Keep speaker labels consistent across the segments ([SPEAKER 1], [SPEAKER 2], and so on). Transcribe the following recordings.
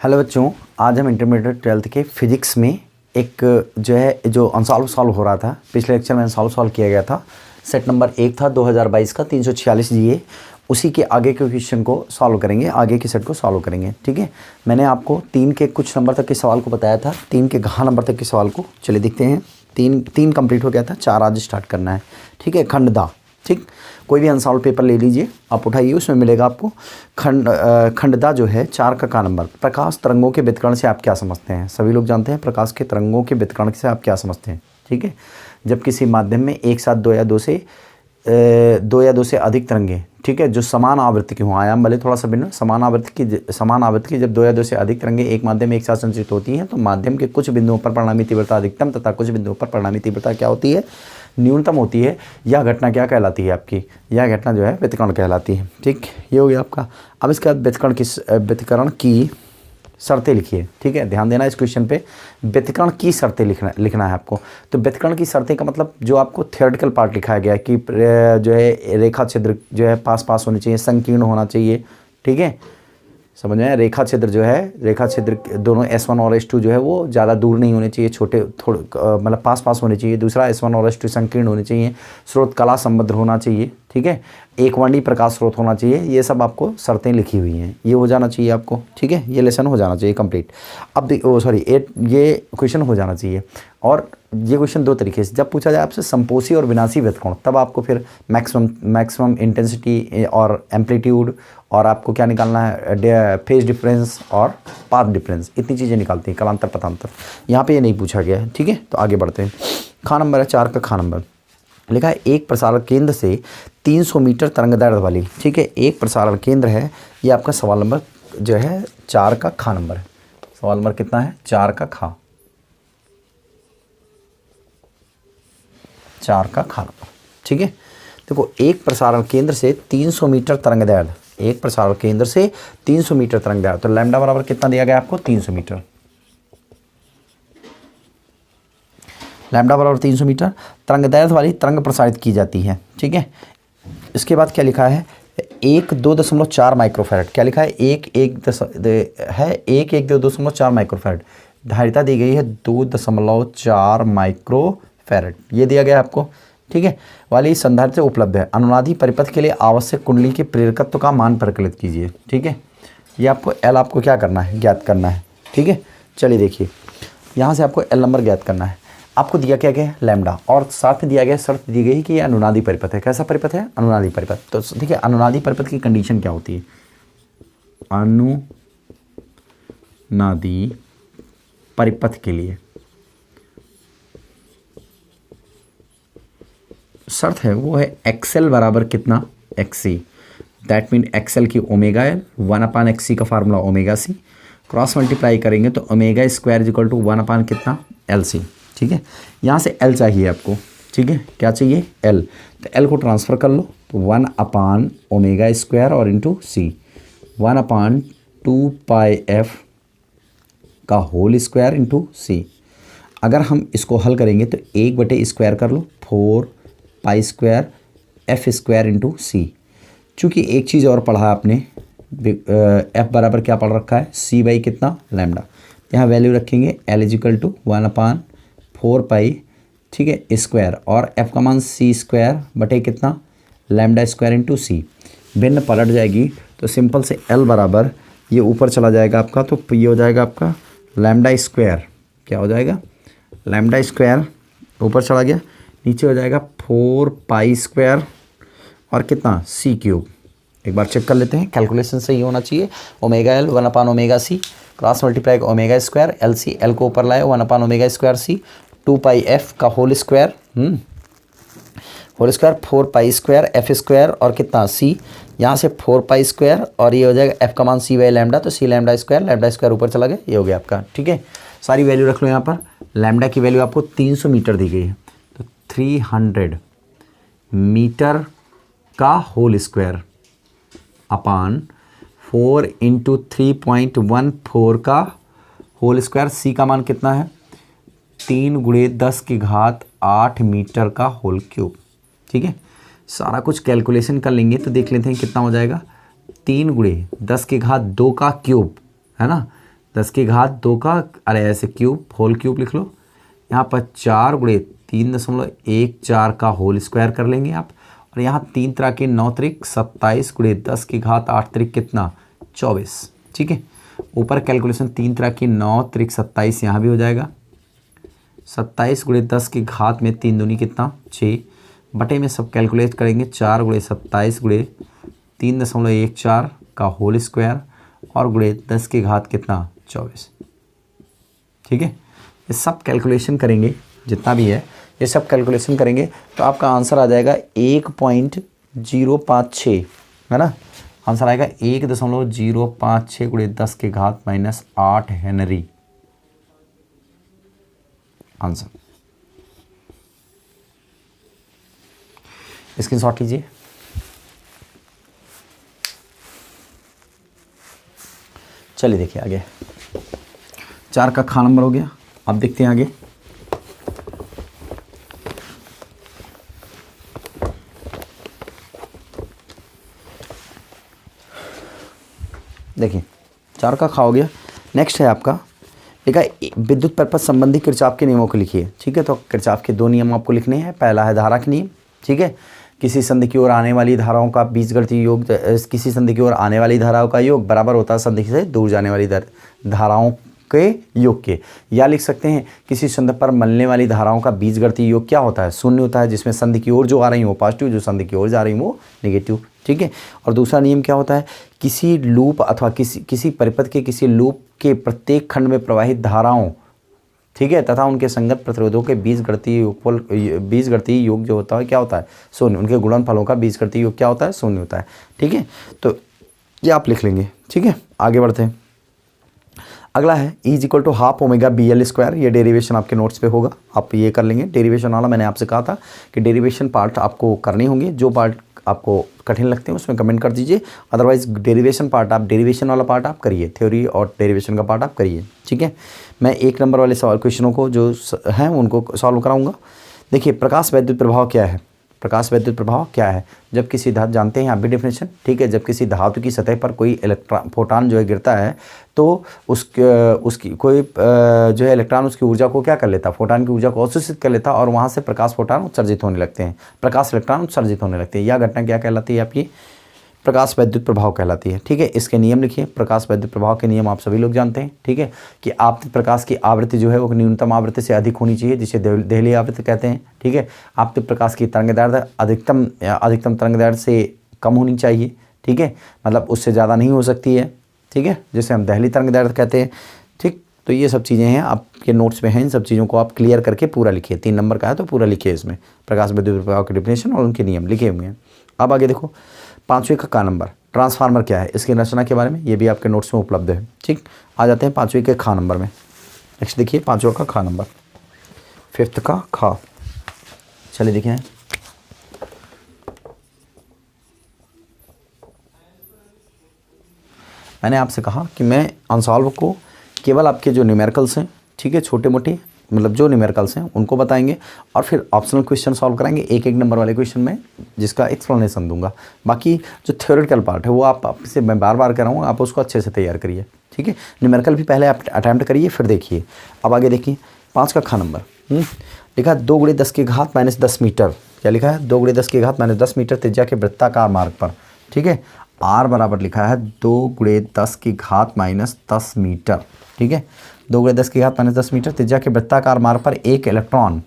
[SPEAKER 1] Hello बच्चों, आज हम इंटरमीडिएट 12th के फिजिक्स में एक जो अनसॉल्व सॉल्व हो रहा था। पिछले लेक्चर में अनसॉल्व किया गया था। सेट नंबर 1 था 2022 का 346 जीए। उसी के आगे के क्वेश्चन को सॉल्व करेंगे, आगे के सेट को सॉल्व करेंगे। ठीक है, मैंने आपको 3 के कुछ नंबर तक के सवाल को बताया था, 3 के घा नंबर तक के सवाल को। चलिए देखते हैं। तीन कंप्लीट हो गया था, 4 आज स्टार्ट करना है। ठीक है, खंडदा। ठीक, कोई भी अनसॉल्व पेपर ले लीजिए, आप उठाइए, उसमें मिलेगा आपको खंडदा जो है 4 का नंबर। प्रकाश तरंगों के व्यतिकरण से आप क्या समझते हैं? सभी लोग जानते हैं प्रकाश के तरंगों के व्यतिकरण से आप क्या समझते हैं। ठीक है, जब किसी माध्यम में एक साथ दो या दो से अधिक तरंगे, ठीक है, जो समान आवृत्ति की हों, आयाम भले थोड़ा सा भिन्न, समान आवृत्ति की जब दो या दो से अधिक तरंगे एक माध्यम में एक साथ संचित होती हैं, तो माध्यम के कुछ बिंदुओं पर परिणामी तीव्रता अधिकतम तथा कुछ बिंदुओं पर परिणामी तीव्रता क्या होती है? न्यूनतम होती है। यह घटना क्या कहलाती है? आपकी यह घटना जो है व्यतिकरण कहलाती है। ठीक, ये हो गया आपका। अब इसके बाद व्यतिकरण की शर्तें लिखिए। ठीक है, ध्यान देना इस क्वेश्चन पे। व्यतिकरण की शर्तें लिखना है आपको। तो व्यतिकरण की शर्तें का मतलब जो आपको थियोरेटिकल पार्ट लिखाया गया है कि जो है रेखा छिद्र जो है पास पास होनी चाहिए, संकीर्ण होना चाहिए। ठीक है, समझ में आया? रेखा छिद्र दोनों S1 और S2 जो है वो ज़्यादा दूर नहीं होने चाहिए, छोटे थोड़े मतलब पास होने चाहिए। दूसरा S1 और S2 संकीर्ण होने चाहिए। स्रोत कला संबद्ध होना चाहिए। ठीक है, एक वर्णी प्रकाश स्रोत होना चाहिए। ये सब आपको शर्तें लिखी हुई हैं, ये हो जाना चाहिए आपको। ठीक है, ये लेसन हो जाना चाहिए कंप्लीट। अब ये क्वेश्चन हो जाना चाहिए। और ये क्वेश्चन दो तरीके से, जब पूछा जाए आपसे संपोषी और विनाशी व्यतिकरण, तब आपको फिर मैक्सिमम इंटेंसिटी और एम्पलीट्यूड, और आपको क्या निकालना है? फेज डिफरेंस और पाथ डिफरेंस। इतनी चीज़ें निकालती हैं, कलांतर पथांतर। यहाँ पे ये नहीं पूछा गया है। ठीक है, तो आगे बढ़ते हैं। खा नंबर है 4 का खा नंबर। लिखा है एक प्रसारण केंद्र से 300 मीटर तरंगदैर्घ्य वाली। ठीक है, एक प्रसारण केंद्र है। ये आपका सवाल नंबर जो है 4 का खा नंबर है। सवाल नंबर कितना है? 4 का खा। 4 का खा नंबर। ठीक है, देखो एक प्रसारण केंद्र से 300 मीटर तरंगदैर्घ्य, एक प्रसारण केंद्र से 300 मीटर तरंगदैर्घ्य, तो लैम्डा बराबर कितना दिया गया आपको? 300 मीटर। लैम्डा बराबर 300 मीटर तरंगदैर्घ्य वाली तरंग प्रसारित की जाती है। ठीक है, इसके बाद क्या लिखा है? 2.4 माइक्रोफैरड। क्या लिखा है? 2.4 माइक्रोफैरड। धारिता दी गई है 2.4 माइक्रोफैरड, ये दिया गया है आपको। ठीक है, वाली संधारित्र उपलब्ध है। अनुनादी परिपथ के लिए आवश्यक कुंडली के प्रेरकत्व का मान परिकलित कीजिए। ठीक है, ये आपको एल आपको क्या करना है? ज्ञात करना है। ठीक है, चलिए देखिए, यहाँ से आपको एल नंबर ज्ञात करना है। आपको दिया क्या गया है? लैम्डा, और साथ में दिया गया शर्त दी गई कि ये अनुनादी परिपथ है। कैसा परिपथ है? अनुनादी परिपथ। तो ठीक है, अनुनादी परिपथ की कंडीशन क्या होती है? अनुनादी परिपथ के लिए शर्त है वो है एक्सएल बराबर कितना? एक्सी। दैट मीन एक्सएल की ओमेगा एल, 1/XC का formula omega C, cross multiply करेंगे तो ओमेगा स्क्वायर इक्वल टू 1 कितना? L C. ठीक है, यहाँ से एल चाहिए आपको। ठीक है, क्या चाहिए? एल। तो एल को ट्रांसफ़र कर लो, तो 1/ओमेगा स्क्वायर और इंटू सी, 1/2πf का होल स्क्वायर इंटू सी। अगर हम इसको हल करेंगे तो 1/स्क्वायर कर लो, 4π² एफ स्क्वायर इंटू सी। चूँकि एक चीज़ और पढ़ा आपने, एफ बराबर क्या पढ़ रखा है? सी बाई कितना? लैम्डा। यहाँ वैल्यू रखेंगे एल इजिकल टू 1/4π, ठीक है, स्क्वायर, और एफ का मान सी स्क्वायर बटे कितना? लैम्डा स्क्वायर इंटू सी। भिन्न पलट जाएगी तो सिंपल से एल बराबर ये ऊपर चला जाएगा आपका, तो ये हो जाएगा आपका लैम्डा स्क्वायर। क्या हो जाएगा? लैम्डा स्क्वायर ऊपर चला गया, नीचे हो जाएगा 4π² और कितना? सी क्यूब। एक बार चेक कर लेते हैं, कैलकुलेशन सही होना चाहिए। ओमेगा एल 1/ओमेगा C, cross multiply omega square, L C, L को ऊपर लाए 1/ओमेगा स्क्वायर सी, 2πf का होल स्क्वायर, 4π² एफ स्क्वायर और कितना? सी। यहाँ से 4π² और ये हो जाएगा एफ का मान सी बाई लैम्डा, तो सी लैम्डा स्क्वायर ऊपर चला गया, ये हो गया आपका। ठीक है, सारी वैल्यू रख लो यहाँ पर। लैम्डा की वैल्यू आपको 300 मीटर दी गई है, तो 300 मीटर का होल स्क्वायर अपान 4 × 3.14 का होल स्क्वायर। सी का मान कितना है? 3 × 10⁸ मीटर का होल क्यूब। ठीक है, सारा कुछ कैलकुलेशन कर लेंगे तो देख लेते हैं कितना हो जाएगा। 3 × 10⁻² का क्यूब है ना, 10 की घात 2 का, अरे ऐसे क्यूब, होल क्यूब लिख लो। यहाँ पर 4 गुणे 3.14 का होल स्क्वायर कर लेंगे आप। और यहाँ 3 त्रिक के 9 त्रिक 27 गुणे 10 की घात 8 त्रिक कितना 24। ठीक है, ऊपर कैलकुलेशन 3 त्रिक के 9 त्रिक 27 यहाँ भी हो जाएगा। 27 गुणे 10 की घात में 3 दूनी कितना 6, बटे में सब कैलकुलेट करेंगे 4 गुणे 27 गुणे 3.14 का होल स्क्वायर और गुणे 10 की घात कितना 24। ठीक है, ये सब कैलकुलेशन करेंगे, जितना भी है ये सब कैलकुलेशन करेंगे तो आपका आंसर आ जाएगा 1.056, है ना। आंसर आएगा 1.056 गुणे 10 की घात -8 हेनरी आंसर। स्क्रीनशॉट लीजिए। चलिए देखिए आगे, 4 का खा नंबर हो गया। अब देखते हैं आगे। देखिए 4 का खा हो गया। नेक्स्ट है आपका, देखा विद्युत पर्पज संबंधी किरचॉफ के नियमों को लिखिए। ठीक है, तो किरचॉफ के 2 नियम आपको लिखने हैं। पहला है धारा के नियम। ठीक है, किसी संधि की ओर आने वाली धाराओं का बीजगणितीय योग, किसी संधि की ओर आने वाली धाराओं का योग बराबर होता है संधि से दूर जाने वाली धाराओं के योग के। या लिख सकते हैं किसी संधि पर मलने वाली धाराओं का बीजगणितीय योग क्या होता है, शून्य होता है, जिसमें संधि की ओर जो आ रही हो पॉजिटिव, जो संधि की ओर जा रही वो नेगेटिव। ठीक है, और दूसरा नियम क्या होता है, किसी लूप अथवा किसी परिपथ के किसी लूप के प्रत्येक खंड में प्रवाहित धाराओं, ठीक है, तथा उनके संगत प्रतिरोधों के बीजगणितीय योग जो होता है क्या होता है शून्य। उनके गुणनफलों का बीजगणितीय योग क्या होता है शून्य होता है। ठीक है, तो ये आप लिख लेंगे। ठीक है, आगे बढ़ते हैं। अगला है E=12 ओमेगा BL स्क्वायर। ये डेरिवेशन आपके नोट्स पे होगा, आप ये कर लेंगे। डेरिवेशन वाला मैंने आपसे कहा था कि डेरिवेशन पार्ट आपको करनी होंगी। जो पार्ट आपको कठिन लगते हैं उसमें कमेंट कर दीजिए, अदरवाइज डेरिवेशन वाला पार्ट आप करिए, थ्योरी और डेरिवेशन का पार्ट आप करिए। ठीक है, मैं 1 नंबर वाले सवाल क्वेश्चनों को जो हैं उनको सॉल्व कराऊंगा। देखिए, प्रकाश वैद्युत प्रभाव क्या है। प्रकाश वैद्युत प्रभाव क्या है, जब किसी धातु, जानते हैं आप भी डेफिनेशन। ठीक है, जब किसी धातु की सतह पर कोई फोटान जो है गिरता है तो उसकी कोई जो है इलेक्ट्रॉन उसकी ऊर्जा को क्या कर लेता, फोटान की ऊर्जा को अवशोषित कर लेता और वहाँ से प्रकाश फोटान उत्सर्जित होने लगते हैं, प्रकाश इलेक्ट्रॉन उत्सर्जित होने लगते हैं। यह घटना क्या कहलाती है आपकी, प्रकाश वैद्युत प्रभाव कहलाती है। ठीक है, इसके नियम लिखिए। प्रकाश वैद्युत प्रभाव के नियम आप सभी लोग जानते हैं। ठीक है, कि आपतित प्रकाश की आवृत्ति जो है वो न्यूनतम आवृत्ति से अधिक होनी चाहिए, जिसे देहली आवृत्ति कहते हैं। ठीक है, आपतित प्रकाश की तरंगदैर्ध्य अधिकतम तरंगदैर्ध्य से कम होनी चाहिए। ठीक है, मतलब उससे ज़्यादा नहीं हो सकती है। ठीक है, जिसे हम देहली तरंगदैर्ध्य कहते हैं। ठीक, तो ये सब चीज़ें हैं, आपके नोट्स में हैं। इन सब चीज़ों को आप क्लियर करके पूरा लिखिए। 3 नंबर का है तो पूरा लिखिए। इसमें प्रकाश वैद्युत प्रभाव के डेफिनेशन और उनके नियम लिखे हुए हैं। अब आगे देखो, 5वें का नंबर, ट्रांसफार्मर क्या है, इसकी रचना के बारे में ये भी आपके नोट्स में उपलब्ध है। ठीक, आ जाते हैं 5वें के खा नंबर में। नेक्स्ट देखिए 5वां का खा नंबर, 5th का खा। चलिए देखिए, मैंने आपसे कहा कि मैं अनसॉल्व को केवल आपके जो न्यूमेरिकल्स हैं, ठीक है, छोटे मोटे मतलब जो न्यूमेरिकल्स हैं उनको बताएंगे और फिर ऑप्शनल क्वेश्चन सॉल्व कराएंगे 1-1 नंबर वाले क्वेश्चन में, जिसका एक्सप्लेनेशन दूंगा। बाकी जो थ्योरेटिकल पार्ट है वो आपसे मैं बार बार कर रहा हूँ, आप उसको अच्छे से तैयार करिए। ठीक है, न्यूमेरिकल भी पहले आप अटैम्प्ट करिए फिर देखिए। अब आगे देखिए 5 का खा नंबर लिखा है 2 × 10 की घात -10 मीटर। क्या लिखा है, 2 × 10 की घात -10 मीटर त्रिज्या के वृत्ताकार मार्ग पर। ठीक है, R बराबर लिखा है 2 × 10 की घात -10 मीटर। ठीक है, 2 × 10 की घात -10 मीटर त्रिज्या के वृत्ताकार मार्ग पर एक इलेक्ट्रॉन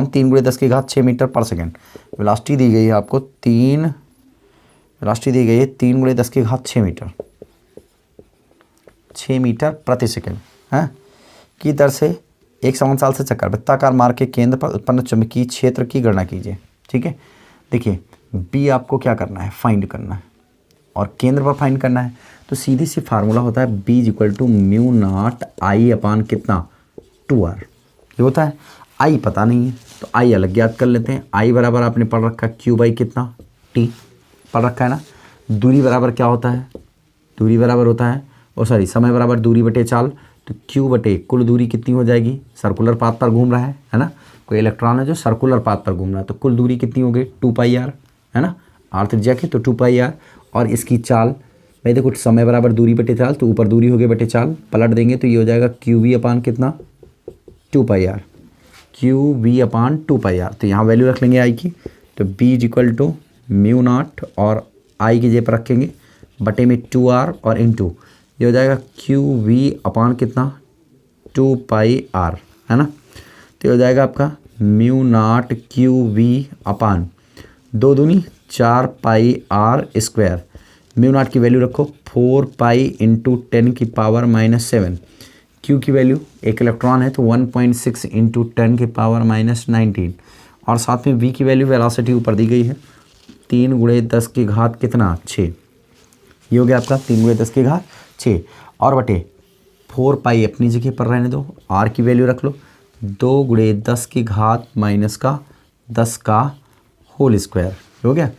[SPEAKER 1] 3 × 10 की घात 6 मीटर पर सेकेंड। वेलोसिटी दी गई है आपको 3 × 10 की घात 6 मीटर प्रति सेकेंड है की दर से एक समान साल से चक्कर वृत्ताकार मार्ग के केंद्र पर उत्पन्न चुंबकीय क्षेत्र की गणना कीजिए। ठीक है, देखिए बी आपको क्या करना है, फाइंड करना है और केंद्र पर फाइंड करना है। तो सीधी सी फार्मूला होता है B = μ0 I/, कितना 2R। ये होता है, I पता नहीं है तो I अलग ज्ञात कर लेते हैं। I बराबर आपने पढ़ रखा है Q/, कितना T पढ़ रखा है ना। दूरी बराबर क्या होता है, दूरी बराबर होता है समय बराबर दूरी बटे चाल। तो Q बटे कुल दूरी कितनी हो जाएगी, सर्कुलर पाथ पर घूम रहा है ना, कोई इलेक्ट्रॉन है जो सर्कुलर पाथ पर घूम रहा है, तो कुल दूरी कितनी हो गई 2πr, है ना, R त्रिज्या की, तो 2πr और इसकी चाल भाई देखो समय बराबर दूरी बटे चाल, तो ऊपर दूरी हो गई बटे चाल, पलट देंगे तो ये हो जाएगा क्यू वी अपान कितना 2πr, Q V upon 2πr। तो यहाँ वैल्यू रख लेंगे आई की, तो b is equal to mu naught और आई की जगह पर रखेंगे बटे में 2r और इनटू ये हो जाएगा क्यू वी अपान कितना 2πr, है ना। तो ये हो जाएगा आपका mu naught Q V upon 2 दूनी 4πr²। म्यू नॉट की वैल्यू रखो 4π इंटू 10 की पावर -7। क्यू की वैल्यू एक इलेक्ट्रॉन है तो 1.6 इंटू 10 की पावर -19, और साथ में वी की वैल्यू वेलोसिटी ऊपर दी गई है 3 × 10 की घात कितना 6। ये हो गया आपका 3 × 10 की घात 6 और बटे 4π अपनी जगह पर रहने दो, आर की वैल्यू रख लो 2 × 10 की घात -10 का होल स्क्वायर। हो गया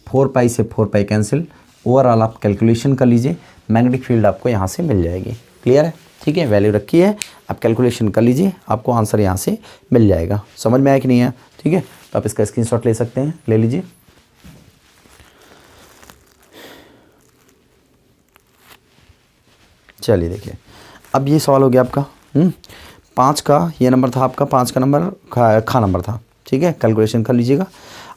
[SPEAKER 1] 4π से 4π कैंसिल, ओवरऑल आप कैलकुलेशन कर लीजिए, मैग्नेटिक फील्ड आपको यहाँ से मिल जाएगी। क्लियर है, ठीक है, वैल्यू रखी है, आप कैलकुलेशन कर लीजिए, आपको आंसर यहाँ से मिल जाएगा। समझ में आया कि नहीं है, ठीक है, तो आप इसका स्क्रीनशॉट ले सकते हैं, ले लीजिए। चलिए देखिए, अब ये सवाल हो गया आपका 5 का, ये नंबर था आपका 5 का नंबर खा नंबर था, ठीक है, कैलकुलेशन कर लीजिएगा।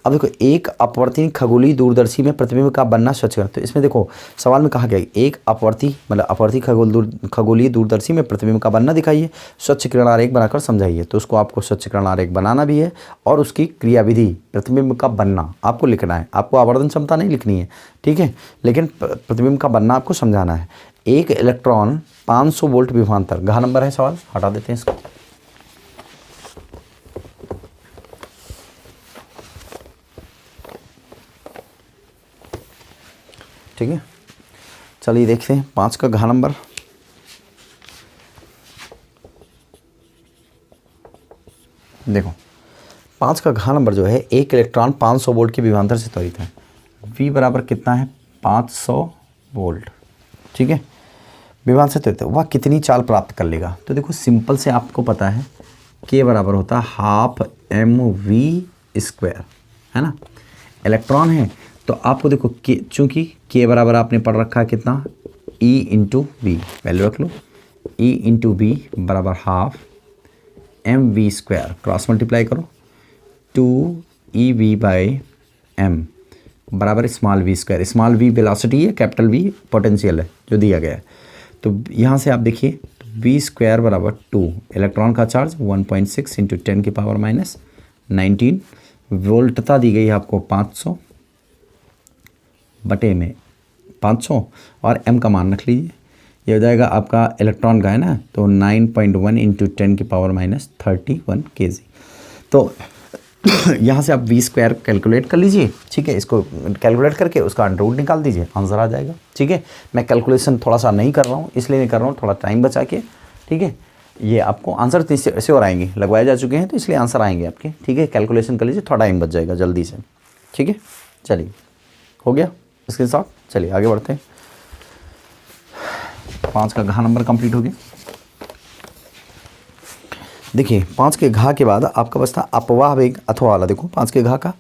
[SPEAKER 1] अब देखो एक अपवर्ती खगोलीय दूरदर्शी में प्रतिबिंब का बनना स्वच्छ कर, तो इसमें देखो सवाल में कहा गया एक अपवर्ती मतलब अपवर्ती खगोलीय दूरदर्शी में प्रतिबिंब का बनना दिखाइए, स्वच्छ किरण आरेख बनाकर समझाइए। तो उसको आपको स्वच्छ किरण आरेख बनाना भी है और उसकी क्रियाविधि प्रतिबिंब का बनना आपको लिखना है, आपको आवर्धन क्षमता नहीं लिखनी है, ठीक है, लेकिन प्रतिबिंब का बनना आपको समझाना है। एक इलेक्ट्रॉन 500 वोल्ट विभवांतर, घ नंबर है सवाल, हटा देते हैं इसको। ठीक है, चलिए देखते हैं 5 का घ नंबर। देखो 5 का घ नंबर जो है, एक इलेक्ट्रॉन 500 वोल्ट के विभवांतर से त्वरित है। V बराबर कितना है 500 वोल्ट, ठीक है, विभवांतर से त्वरित है, वह कितनी चाल प्राप्त कर लेगा। तो देखो सिंपल से आपको पता है K बराबर होता है 12mv², है ना। इलेक्ट्रॉन है तो आपको देखो चूंकि K बराबर आपने पढ़ रखा है कितना E इंटू वी, वैल्यू रख लो E इंटू वी बराबर 12mv², क्रॉस मल्टीप्लाई करो 2ev/m बराबर small v²। Small v velocity है, कैपिटल V पोटेंशियल है जो दिया गया है। तो यहाँ से आप देखिए v² बराबर 2, इलेक्ट्रॉन का चार्ज 1.6 इंटू 10 की पावर -19, वोल्टता दी गई है आपको 500 बटे में 500 और m का मान रख लीजिए, ये हो जाएगा आपका इलेक्ट्रॉन का है ना, तो 9.1 इंटू 10 की पावर -31 kg। तो यहाँ से आप v² कैलकुलेट कर लीजिए, ठीक है, इसको कैलकुलेट करके उसका अंडर निकाल दीजिए, आंसर आ जाएगा। ठीक है, मैं कैलकुलेशन थोड़ा सा नहीं कर रहा हूँ, इसलिए नहीं कर रहा हूँ, थोड़ा टाइम बचा के, ठीक है, ये आपको आंसर ऐसे और आएंगे, लगवाए जा चुके हैं तो इसलिए आंसर आएंगे आपके। ठीक है, कैलकुलेशन कर लीजिए, थोड़ा टाइम बच जाएगा जल्दी से। ठीक है, चलिए हो गया इसके साथ, चलिए आगे बढ़ते हैं। 5 का घ नंबर कंप्लीट हो गया। देखिए 5 के घ के बाद आपका बचता अपवाह वेग अथवा वाला। देखो 5 के घ का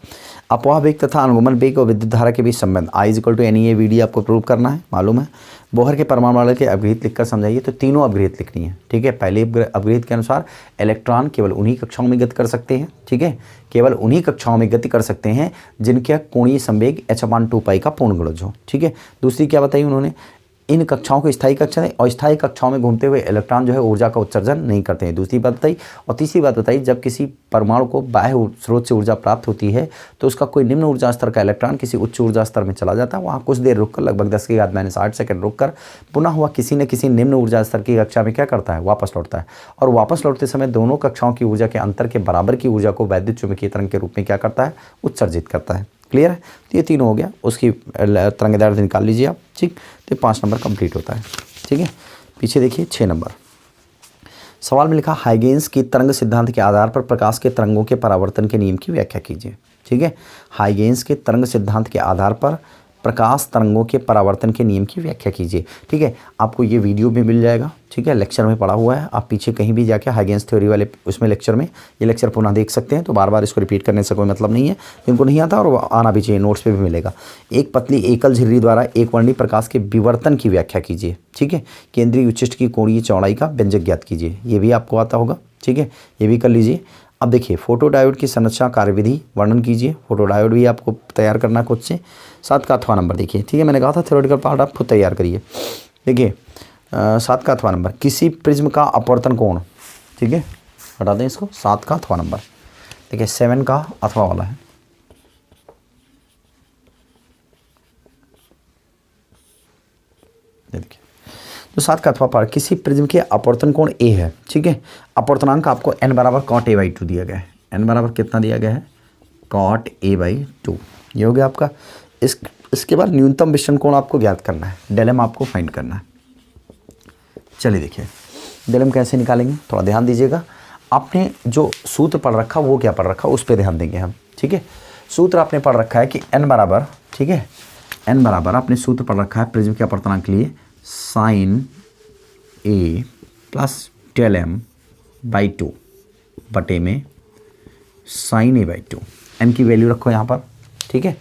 [SPEAKER 1] अपवाह वेग तथा अनुगमन वेग और विद्युत धारा के बीच संबंध I = NeA/VD आपको प्रूव करना है, मालूम है। बोहर के परमाणु के अपघृत लिखकर समझाइए। तो तीनों अपघृत लिखनी है। ठीक है, पहले अपघृत के अनुसार इलेक्ट्रॉन केवल उन्हीं कक्षाओं में गति कर सकते हैं। ठीक है, केवल उन्हीं कक्षाओं में गति कर सकते हैं जिनका कोणीय संवेग h/2π का पूर्ण गुणज हो। ठीक है, दूसरी क्या बताई उन्होंने, इन कक्षाओं को स्थायी कक्षा है और स्थायी कक्षाओं में घूमते हुए इलेक्ट्रॉन जो है ऊर्जा का उत्सर्जन नहीं करते हैं, दूसरी बात बताई। और तीसरी बात बताई, जब किसी परमाणु को बाह्य स्रोत से ऊर्जा प्राप्त होती है तो उसका कोई निम्न ऊर्जा स्तर का इलेक्ट्रॉन किसी उच्च ऊर्जा स्तर में चला जाता है, वहाँ कुछ देर रुककर लगभग 10⁻⁸ सेकंड रुककर पुनः हुआ किसी न किसी निम्न ऊर्जा स्तर की कक्षा में क्या करता है, वापस लौटता है। और वापस लौटते समय दोनों कक्षाओं की ऊर्जा के अंतर के बराबर की ऊर्जा को वैद्युत चुंबकीय तरंग के रूप में क्या करता है, उत्सर्जित करता है। क्लियर है, तो ये तीनों हो गया, उसकी तरंगदैर्ध्य निकाल लीजिए आप। ठीक, तो 5 नंबर कंप्लीट होता है। ठीक है, पीछे देखिए 6 नंबर सवाल में लिखा हाइगेंस की तरंग सिद्धांत के आधार पर प्रकाश के तरंगों के परावर्तन के नियम की व्याख्या कीजिए। ठीक है, हाइगेंस के तरंग सिद्धांत के आधार पर प्रकाश तरंगों के परावर्तन के नियम की व्याख्या कीजिए। ठीक है, आपको ये वीडियो भी मिल जाएगा, ठीक है, लेक्चर में पढ़ा हुआ है, आप पीछे कहीं भी जाके हाइगेंस थ्योरी वाले उसमें लेक्चर में ये लेक्चर पुनः देख सकते हैं। तो बार बार इसको रिपीट करने से कोई मतलब नहीं है, जिनको नहीं आता और आना भी चाहिए, नोट्स पे भी मिलेगा। एक पतली एकल झिल्ली द्वारा एक वर्णी प्रकाश के विवर्तन की व्याख्या कीजिए। ठीक है, केंद्रीय उच्चिष्ट की कोणीय चौड़ाई का व्यंजक ज्ञात कीजिए, ये भी आपको आता होगा। ठीक है, ये भी कर लीजिए। अब देखिए, फोटोडायोड की संरचना कार्यविधि वर्णन कीजिए। फोटोडायोड भी आपको तैयार करना खुद से। 7 का 8वां नंबर देखिए, ठीक है, मैंने कहा था थ्योरेटिकल पार्ट आप खुद तैयार करिए। देखिए 7 का 8वां नंबर, किसी प्रिज्म का अपवर्तन कोण। ठीक है, हटा दें इसको। 7 का 8वां नंबर देखिए, 7 का 8वां वाला है। देखिए तो 7 का 8वां पार्ट, किसी प्रिज्म के अपवर्तन कोण ए है। ठीक है, अपवर्तनांक आपको n बराबर cot a/2 दिया गया है। n बराबर कितना दिया गया है? cot a/2। ये हो गया आपका। इसके बाद न्यूनतम विचलन कोण आपको ज्ञात करना है, डेलम आपको फाइंड करना है। चलिए देखिए, डेलम कैसे निकालेंगे, थोड़ा ध्यान दीजिएगा। आपने जो सूत्र पढ़ रखा वो क्या पढ़ रखा उस पर ध्यान देंगे हम। ठीक है, सूत्र आपने पढ़ रखा है कि n बराबर, ठीक है, n बराबर आपने सूत्र पढ़ रखा है प्रिज्म के अपवर्तनांक के लिए sin a plus del m by 2 बटे में sin a/2। n की वैल्यू रखो यहाँ पर। ठीक है,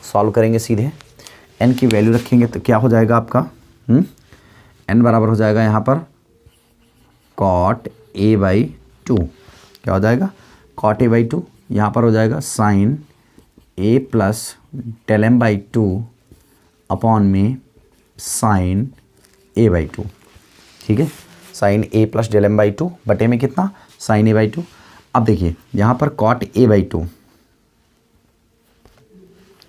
[SPEAKER 1] सॉल्व करेंगे सीधे। n की वैल्यू रखेंगे तो क्या हो जाएगा आपका? n बराबर हो जाएगा यहाँ पर cot a/2। क्या हो जाएगा? cot a/2। यहाँ पर हो जाएगा sin a plus del m by 2 upon में sin a/2। ठीक है, sin a plus del m by 2 बटे में कितना? sin a/2। अब देखिए यहाँ पर cot a/2,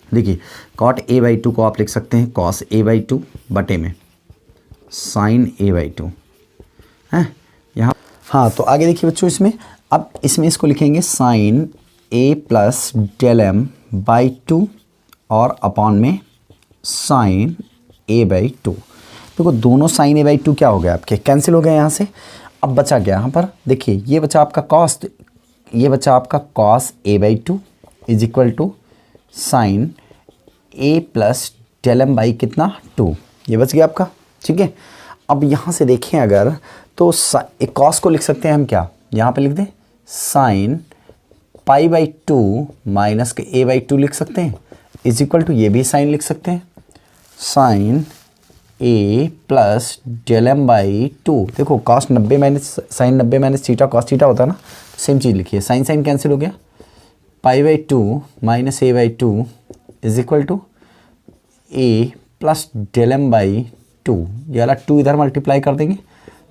[SPEAKER 1] देखिए cot a/2 को आप लिख सकते हैं cos a/2 बटे में sin a/2 है यहाँ। हाँ, तो आगे देखिए बच्चों, इसमें अब इसमें इसको लिखेंगे sin a plus del m by 2 और अपॉन में sin a/2। देखो दोनों sin a/2 क्या हो गया आपके? कैंसिल हो गए यहाँ से। अब बचा क्या यहाँ पर? देखिए ये बचा आपका cos, ये बचा आपका cos a/2 is equal to sin a plus del m by कितना? 2। ये बच गया आपका। ठीक है, अब यहाँ से देखें अगर तो cos को लिख सकते हैं हम क्या? यहाँ पे लिख दें sin π/2 माइनस के a/2 लिख सकते हैं, इज इक्वल टू ये भी साइन लिख सकते हैं sin a plus del m by 2। देखो cos 90 minus sine 90 minus theta cos theta होता है ना, सेम चीज़ लिखिए। साइन साइन कैंसिल हो गया, π/2 minus a/2 is equal to a plus del m by 2। ये वाला 2 इधर मल्टीप्लाई कर देंगे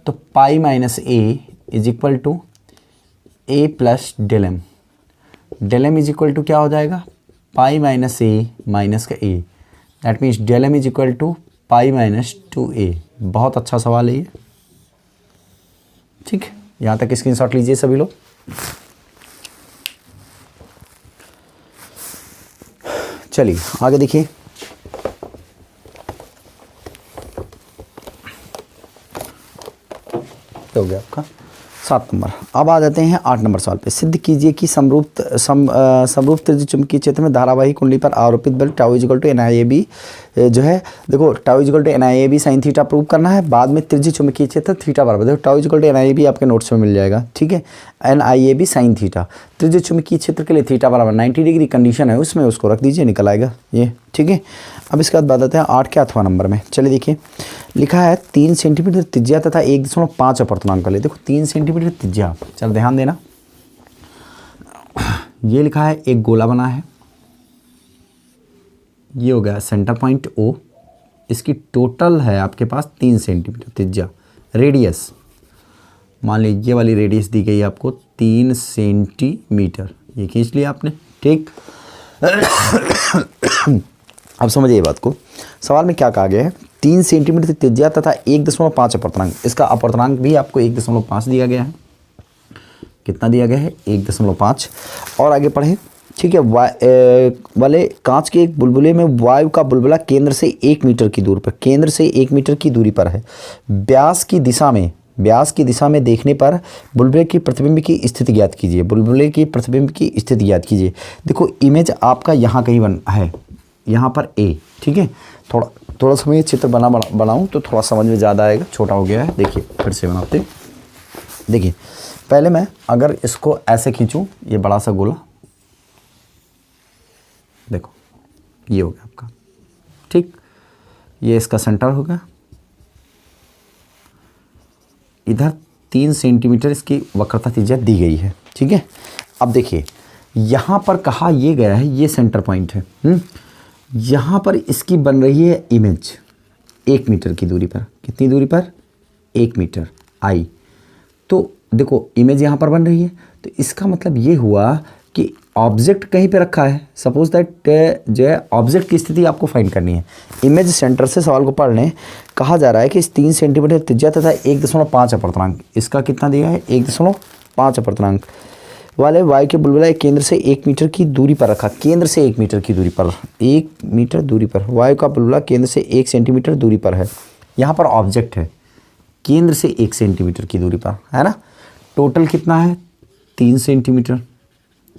[SPEAKER 1] तो pi minus a is equal to a plus del m। Del m is equal to क्या हो जाएगा? पाई माइनस a माइनस का a, that means del m is equal to pi minus 2a। बहुत अच्छा सवाल है ये। ठीक, यहाँ तक स्क्रीनशॉट लीजिए सभी लोग। चलिए आगे देखिए, हो गया आपका 7 नंबर। अब आ जाते हैं 8 नंबर सवाल पे। सिद्ध कीजिए कि समरूप त्रिज्य चुंबकीय क्षेत्र में धारावाही कुंडली पर आरोपित बल टाउ इक्वल टू NIAB जो है, देखो tau equal to NIAB sine theta prove करना है। बाद में त्रिज्य चुंबकीय क्षेत्र थीटा बराबर, देखो टाउ इक्वल टू NIAB आपके नोट्स में मिल जाएगा। ठीक है, NIAB साइन थीटा, त्रिज्य चुंबकीय क्षेत्र के लिए थीटा बराबर 90 डिग्री कंडीशन है उसमें, उसको रख दीजिए, निकल आएगा ये। ठीक है, अब इसके बाद बताते हैं 8 के 8वां नंबर में। चलिए देखिए, लिखा है 3 सेंटीमीटर त्रिज्या तथा 1.5 अपवर्तनांक का ले। देखो 3 सेंटीमीटर त्रिज्या, चल ध्यान देना, ये लिखा है एक गोला बना है, ये हो गया सेंटर पॉइंट O, इसकी टोटल है आपके पास 3 सेंटीमीटर त्रिज्या। रेडियस मान लीजिए ये वाली रेडियस दी गई आपको 3 सेंटीमीटर, ये खींच लिया आपने। ठीक अब समझिए बात को, सवाल में क्या कहा गया है? 3 सेंटीमीटर त्रिज्या तथा 1.5 अपवर्तनांक, इसका अपवर्तनांक भी आपको 1.5 दिया गया है। कितना दिया गया है? 1.5। और आगे पढ़े। ठीक है, वाले कांच के एक बुलबुले में वायु का बुलबुला केंद्र से 1 मीटर की दूरी पर, केंद्र से 1 मीटर की दूरी पर है। व्यास की दिशा में देखने पर बुलबुले की प्रतिबिंब की स्थिति ज्ञात कीजिए। बुलबुले की प्रतिबिंब की स्थिति ज्ञात कीजिए। देखो इमेज आपका यहाँ कहीं बन है, यहाँ पर ए, ठीक है। थोड़ा सा मैं ये चित्र बनाऊँ तो थोड़ा समझ में ज़्यादा आएगा, छोटा हो गया है। देखिए फिर से बनाते हैं। देखिए पहले मैं अगर इसको ऐसे खींचूँ, ये बड़ा सा गोला, देखो ये हो गया आपका, ठीक। ये इसका सेंटर हो गया, इधर 3 सेंटीमीटर इसकी वक्रता त्रिज्या दी गई है, ठीक है। अब देखिए यहाँ पर कहा ये गया है, ये सेंटर पॉइंट है। यहाँ पर इसकी बन रही है इमेज 1 मीटर की दूरी पर। कितनी दूरी पर? 1 मीटर आई। तो देखो इमेज यहाँ पर बन रही है, तो इसका मतलब ये हुआ कि ऑब्जेक्ट कहीं पे रखा है। सपोज दैट जो है ऑब्जेक्ट की स्थिति आपको फाइंड करनी है। इमेज सेंटर से सवाल को पढ़ लें। कहा जा रहा है कि इस 3 सेंटीमीटर त्रिज्या तथा 1.5 अपर्तनांक, इसका कितना दिया है? 1.5 अपर्तनांक वाले वायु के बुलबुला एक केंद्र से 1 मीटर की दूरी पर रखा। केंद्र से 1 मीटर की दूरी पर, 1 मीटर दूरी पर वायु का बुलबुला केंद्र से 1 सेंटीमीटर दूरी पर है। यहाँ पर ऑब्जेक्ट है केंद्र से 1 सेंटीमीटर की दूरी पर, है ना। टोटल कितना है? 3 सेंटीमीटर।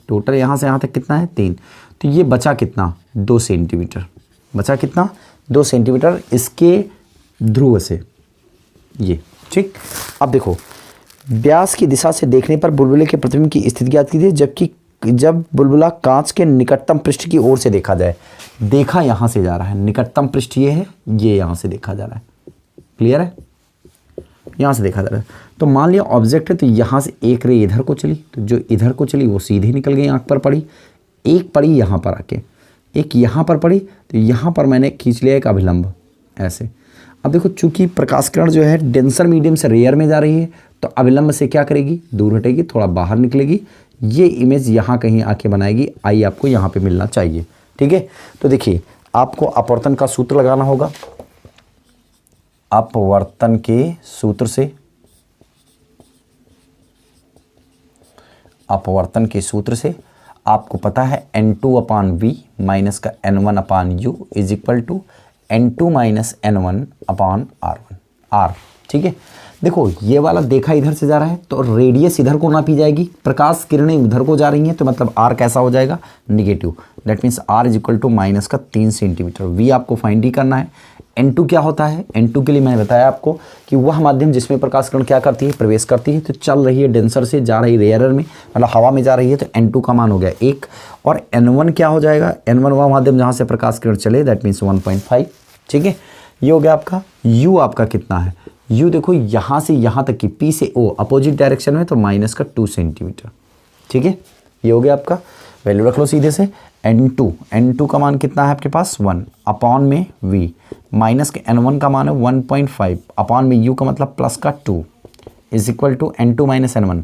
[SPEAKER 1] टोटल यहाँ से यहाँ तक कितना है? 3। तो ये बचा कितना? 2 सेंटीमीटर। बचा कितना? 2 सेंटीमीटर इसके ध्रुव से, ये, ठीक। अब देखो व्यास की दिशा से देखने पर बुलबुले के प्रतिबिंब की स्थिति ज्ञात कीजिए, जबकि जब बुलबुला कांच के निकटतम पृष्ठ की ओर से देखा जाए। देखा यहाँ से जा रहा है, निकटतम पृष्ठ ये है, ये यहाँ से देखा जा रहा है। क्लियर है? यहाँ से देखा जा रहा है। तो मान लिया ऑब्जेक्ट है, तो यहाँ से एक रे इधर को चली, तो जो इधर को चली वो सीधी निकल गई, आँख पर पड़ी। एक पड़ी यहाँ पर आके, एक यहाँ पर पड़ी, तो यहाँ पर मैंने खींच लिया एक अभिलंब ऐसे। अब देखो चूंकि प्रकाश किरण जो है डेंसर मीडियम से रेयर में जा रही है, तो अविलंब से क्या करेगी? दूर हटेगी, थोड़ा बाहर निकलेगी। ये इमेज यहाँ कहीं आके बनाएगी। आई आपको यहाँ पे मिलना चाहिए, ठीक है। तो देखिए आपको अपवर्तन का सूत्र लगाना होगा। अपवर्तन के सूत्र से, अपवर्तन के सूत्र से आपको पता है N2/V माइनस का N1/U is equal to N2 minus N1/R1 R, ठीक है। देखो ये वाला देखा इधर से जा रहा है, तो रेडियस इधर को नापी जाएगी, प्रकाश किरणें उधर को जा रही हैं, तो मतलब R कैसा हो जाएगा? Negative. That means R is equal to minus का 3 सेंटीमीटर। V आपको फाइंड ही करना है। N2 क्या होता है? N2 के लिए मैंने बताया आपको कि वह माध्यम जिसमें प्रकाश किरण क्या करती है? प्रवेश करती है। तो चल रही है डेंसर से, जा रही रेयरर में, मतलब हवा में जा रही है, तो N2 का मान हो गया 1। और N1 क्या हो जाएगा? N1 वह माध्यम जहाँ से प्रकाश किरण चले, दैट मीन्स 1.5, ठीक है। ये हो गया आपका। U आपका कितना है? U देखो यहाँ से यहाँ तक की, P से O अपोजिट डायरेक्शन में, तो माइनस का 2 सेंटीमीटर, ठीक है। ये हो गया आपका। वैल्यू रख लो सीधे से। N2 का मान कितना है आपके पास? 1 अपॉन में V माइनस के N1 का मान है 1.5 अपॉन में U का मतलब प्लस का 2 is equal to N2 minus N1।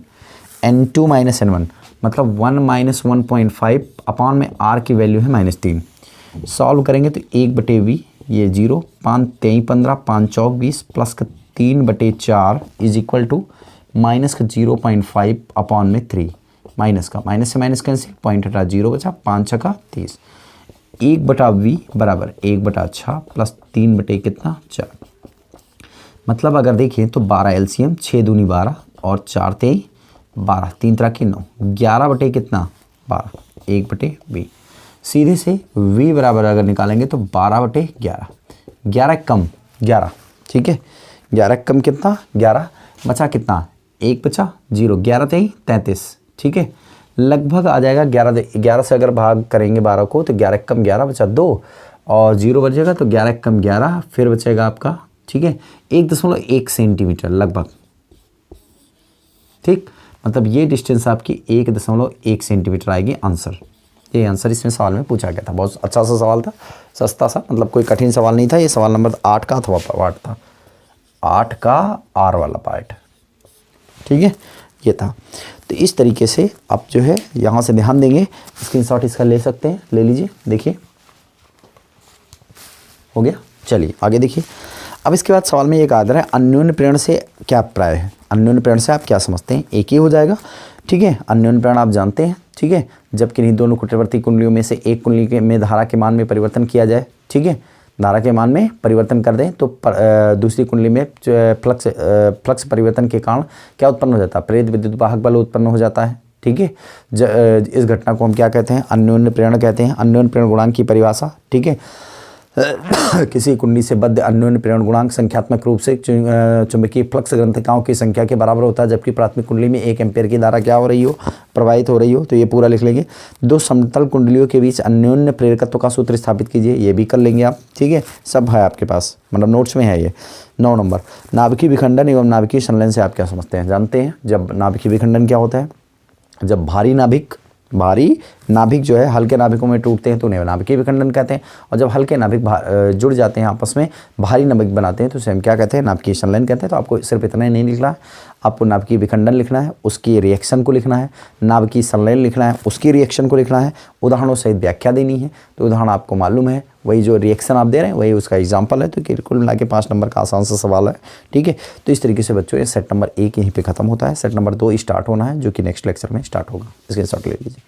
[SPEAKER 1] N2 minus N1 मतलब 1 माइनस 1.5 अपॉन में R की वैल्यू है -3। सॉल्व करेंगे तो 1/V, ये 0, 5 3 15 5 4 20 प्लस का 3/4 इज इक्वल टू माइनस का 0.5 अपॉन में 3। माइनस का, माइनस से माइनस कैंसिल, पॉइंट हटा, 0 बचा, 5 6 का 30। 1/V बराबर 1/6 प्लस 3 कितना? 4। मतलब अगर देखें तो 12 LCM, 6 दूनी 12 और 4 3 12, 3 3 की 9, 11 कितना? 12, 1/V। सीधे से V बराबर अगर निकालेंगे तो 12/11, 11 कम 11, ठीक है। 11 कम कितना? 11, बचा कितना? 1 बचा, 0, 11 3 33, ठीक है। लगभग आ जाएगा 11 से अगर भाग करेंगे 12 को, तो 11 कम 11 बचा 2 और 0 बचेगा, तो 11 कम 11 फिर बचेगा आपका, ठीक है, 1.1 सेंटीमीटर लगभग, ठीक। मतलब ये डिस्टेंस आपकी 1.1 सेंटीमीटर आएगी आंसर। ये आंसर इसमें सवाल में पूछा गया था। बहुत अच्छा सा सवाल था, सस्ता सा, मतलब कोई कठिन सवाल नहीं था। ये सवाल नंबर 8 का अथवा पार्ट था, 8 का R वाला पार्ट, ठीक है, ये था। तो इस तरीके से आप जो है यहाँ से ध्यान देंगे, स्क्रीनशॉट इसका ले सकते हैं, ले लीजिए, देखिए हो गया। चलिए आगे देखिए। अब इसके बाद सवाल में एक आता है अन्योन्य प्रेरण से क्या अभिप्राय है? अन्योन्य प्रेरण से आप क्या समझते हैं? एक ही हो जाएगा, ठीक है। अन्योन्य प्रेरण आप जानते हैं, ठीक है, जब किन्हीं दोनों कुटवर्ती कुंडलियों में से एक कुंडली में धारा के मान में परिवर्तन किया जाए, ठीक है, धारा के मान में परिवर्तन कर दें तो दूसरी कुंडली में फ्लक्स परिवर्तन के कारण क्या उत्पन्न हो जाता है? प्रेरित विद्युत वाहक बल उत्पन्न हो जाता है, ठीक है। इस घटना को हम क्या कहते हैं, अन्योन्य प्रेरण कहते हैं। अन्योन्य प्रेरण गुणांक की परिभाषा, ठीक है, किसी कुंडली से बद्ध अन्योन्य प्रेरण गुणांक संख्यात्मक रूप से चुंबकीय फ्लक्स ग्रंथिकाओं की संख्या के बराबर होता है, जबकि प्राथमिक कुंडली में 1 एम्पीयर की धारा क्या हो रही हो, प्रवाहित हो रही हो। तो ये पूरा लिख लेंगे। दो समतल कुंडलियों के बीच अन्योन्य प्रेरकत्व का सूत्र स्थापित कीजिए, ये भी कर लेंगे आप, ठीक है, सब है आपके पास, मतलब नोट्स में है ये। 9 नंबर, नाभिकीय विखंडन एवं नाभिकीय संलयन से आप क्या समझते हैं, जानते हैं। जब नाभिकीय विखंडन क्या होता है, जब भारी नाभिक जो है हल्के नाभिकों में टूटते हैं तो उन्हें नाभिकीय विखंडन कहते हैं, और जब हल्के नाभिक जुड़ जाते हैं आपस में, भारी नाभिक बनाते हैं, तो उसे हम क्या कहते हैं, नाभिकीय संलयन कहते हैं। तो आपको सिर्फ इतना ही नहीं लिखना है, आपको नाभिकीय विखंडन लिखना है, उसकी रिएक्शन को लिखना है, नाभिकीय संलयन लिखना है, उसकी रिएक्शन को लिखना है, उदाहरणों सहित व्याख्या देनी है। तो उदाहरण आपको मालूम है, वही जो रिएक्शन आप दे रहे हैं वही उसका एग्जाम्पल है। तो कुल मिला के 5 नंबर का आसान सा सवाल है, ठीक है। तो इस तरीके से बच्चों ये सेट नंबर 1 यहीं पे खत्म होता है। सेट नंबर 2 स्टार्ट होना है, जो कि नेक्स्ट लेक्चर में स्टार्ट होगा। इसके शॉट ले लीजिए।